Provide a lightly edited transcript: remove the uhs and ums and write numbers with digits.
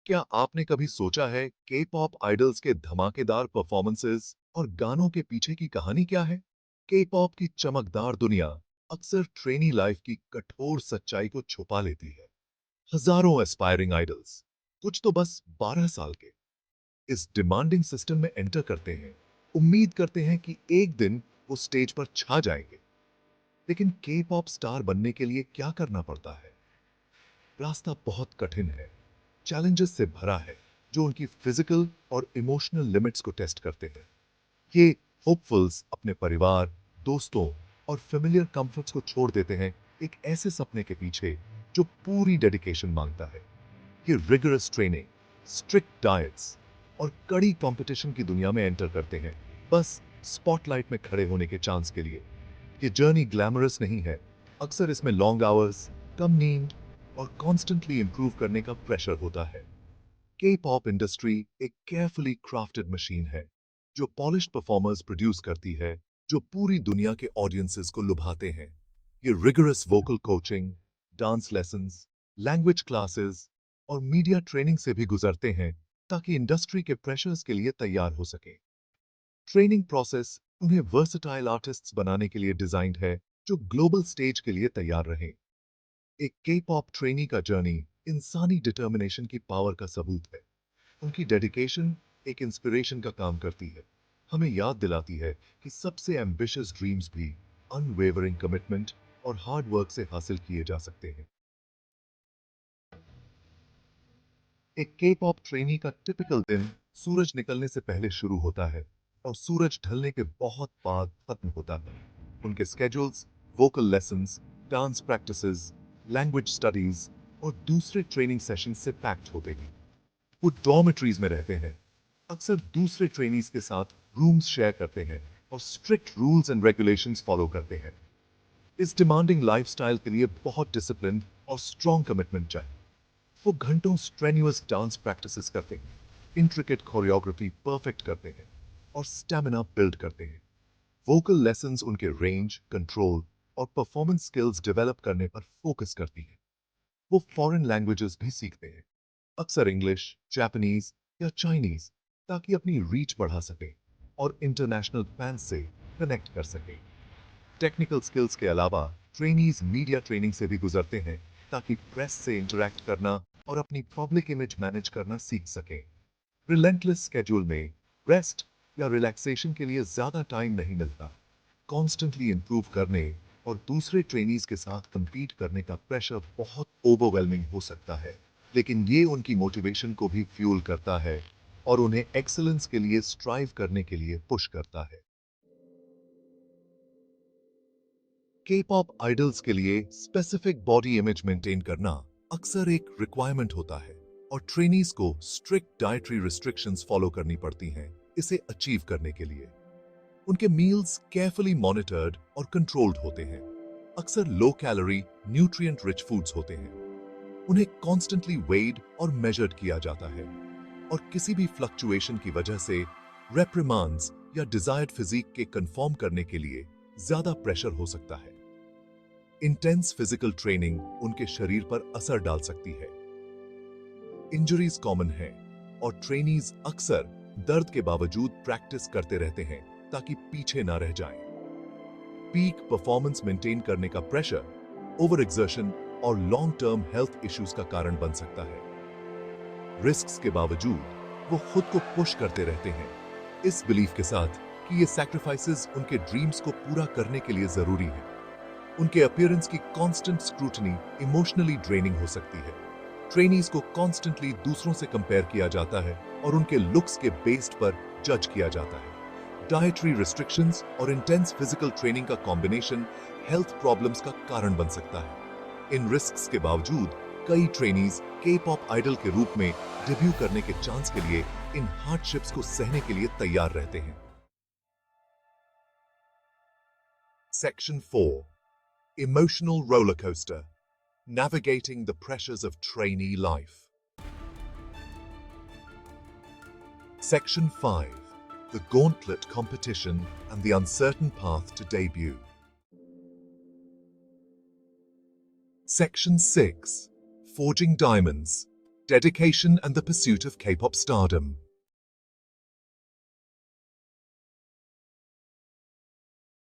क्या आपने कभी सोचा है के पॉप आइडल्स के धमाकेदार परफॉर्मेंसेस और गानों के पीछे की कहानी क्या है? के पॉप की चमकदार दुनिया अक्सर ट्रेनी लाइफ की कठोर सच्चाई को छुपा लेती है। हजारों एस्पायरिंग आइडल्स, कुछ तो बस 12 साल के, इस डिमांडिंग सिस्टम में एंटर करते हैं, उम्मीद करते हैं कि एक दिन वो स्टेज पर छा जाएंगे। लेकिन के पॉप स्टार बनने के लिए क्या करना पड़ता है? रास्ता बहुत कठिन है, चैलेंजेस से भरा है, जो उनकी फिजिकल और इमोशनल लिमिट्स को टेस्ट करते हैं। ये होपफुल्स अपने परिवार, दोस्तों और फेमिलियर कंफर्ट्स को छोड़ देते हैं एक ऐसे सपने के पीछे जो पूरी डेडिकेशन मांगता है। ये रिगरस ट्रेनिंग, स्ट्रिक्ट डाइट्स और कड़ी कंपटीशन की दुनिया में एंटर करते हैं, बस स्पॉटलाइट में खड़े होने के चांस के लिए। ये जर्नी ग्लैमरस नहीं है। अक्सर इसमें लॉन्ग आवर्स, कम नींद और कॉन्स्टेंटली इंप्रूव करने का प्रेशर होता है। के पॉप इंडस्ट्री एक केयरफुली क्राफ्टेड मशीन है, जो पॉलिश्ड परफॉर्मर्स प्रोड्यूस करती है, जो पूरी दुनिया के ऑडियंसेस को लुभाते हैं। ये rigorous vocal coaching, dance lessons, language classes और मीडिया ट्रेनिंग से भी गुजरते हैं, ताकि इंडस्ट्री के प्रेशर्स के लिए तैयार हो सके। ट्रेनिंग प्रोसेस उन्हें वर्सटाइल आर्टिस्ट्स बनाने के लिए डिजाइंड है, जो ग्लोबल स्टेज के लिए तैयार रहें। एक के पॉप ट्रेनी का जर्नी इंसानी डिटर्मिनेशन की पावर का सबूत है। उनकी डेडिकेशन एक इंस्पिरेशन का काम करती है, हमें याद दिलाती है कि सबसे एम्बिशियस ड्रीम्स भी अनवेवरिंग कमिटमेंट और हार्ड वर्क से हासिल किए जा सकते हैं। एक के पॉप ट्रेनी का टिपिकल दिन सूरज निकलने से पहले शुरू होता है और सूरज ढलने के बहुत बाद खत्म होता है। उनके schedules vocal lessons, dance practices, language studies और दूसरे ट्रेनिंग सेशंस से पैक्ड होते हैं। वो डॉर्मेटरीज में रहते हैं, अक्सर दूसरे ट्रेनीज के साथ रूम्स शेयर करते हैं और strict rules and regulations follow करते हैं। इस डिमांडिंग लाइफस्टाइल के लिए बहुत डिसिप्लिन और स्ट्रॉन्ग कमिटमेंट चाहिए। वो घंटों स्ट्रेन्युअस डांस प्रैक्टिसेस करते हैं, इंट्रिकेट कोरियोग्राफी परफेक्ट करते हैं और स्टैमिना बिल्ड करते हैं। वोकल लेसन्स उनके रेंज, कंट्रोल और परफॉर्मेंस स्किल्स डेवलप करने पर फोकस करती है। वो फॉरेन लैंग्वेजेस भी सीखते हैं, अक्सर इंग्लिश, जापानीज या चाइनीज, ताकि अपनी रीच बढ़ा सके और इंटरनेशनल फैंस से कनेक्ट कर सके। टेक्निकल स्किल्स के अलावा ट्रेनीज मीडिया ट्रेनिंग से भी गुजरते हैं, ताकि प्रेस से इंटरैक्ट करना और अपनी पब्लिक इमेज मैनेज करना सीख सकें। रिलेंटलेस स्केड्यूल में रेस्ट या रिलैक्सेशन के लिए ज्यादा टाइम नहीं मिलता। कॉन्स्टेंटली इंप्रूव करने और दूसरे ट्रेनीज के साथ compete करने का प्रेशर बहुत ओवरवेलमिंग हो सकता है, लेकिन ये उनकी मोटिवेशन को भी फ्यूल करता है और उन्हें एक्सेलेंस के लिए स्ट्राइव करने के लिए पुश करता है। के पॉप आइडल्स के लिए स्पेसिफिक बॉडी इमेज मेंटेन करना अक्सर एक रिक्वायरमेंट होता है और ट्रेनीज को स्ट्रिक्ट डाइटरी रिस्ट्रिक्शंस फॉलो करनी पड़ती हैं इसे अचीव करने के लिए। उनके मील्स केयरफुली मॉनिटर्ड और कंट्रोल्ड होते हैं, अक्सर low calorie nutrient rich foods होते हैं। उन्हें कॉन्स्टेंटली वेड और मेजर्ड किया जाता है और किसी भी फ्लक्चुएशन की वजह से रेप्रिमांड्स या डिजायर्ड फिजिक के कंफर्म करने के लिए ज्यादा प्रेशर हो सकता है। इंटेंस फिजिकल ट्रेनिंग उनके शरीर पर असर डाल सकती है। इंजरीज कॉमन है और ट्रेनीज अक्सर दर्द के बावजूद प्रैक्टिस करते रहते हैं, ताकि पीछे ना रह जाएं। पीक परफॉर्मेंस मेंटेन करने का प्रेशर, ओवर एक्सर्शन और लॉन्ग टर्म हेल्थ इश्यूज का कारण बन सकता है। रिस्क्स के बावजूद वो खुद को पुश करते रहते हैं, इस बिलीफ के साथ कि ये सैक्रिफाइसेस उनके ड्रीम्स को पूरा करने के लिए जरूरी है। उनके अपीयरेंस की कांस्टेंट स्क्रूटनी इमोशनली ड्रेनिंग हो सकती है। ट्रेनीज को कॉन्स्टेंटली दूसरों से कंपेयर किया जाता है और उनके लुक्स के बेस्ड पर जज किया जाता है। डाइटरी रिस्ट्रिक्शंस और इंटेंस फिजिकल ट्रेनिंग का कॉम्बिनेशन हेल्थ प्रॉब्लम्स का कारण बन सकता है। इन रिस्क्स के बावजूद कई ट्रेनीज के पॉप आइडल के रूप में डेब्यू करने के चांस के लिए इन हार्डशिप्स को सहने के लिए तैयार रहते हैं। Section 4, Emotional Roller Coaster, Navigating the Pressures of Trainee Life. Section 5, The Gauntlet Competition and the Uncertain Path to Debut. Section 6, Forging Diamonds, dedication and the pursuit of K-pop stardom.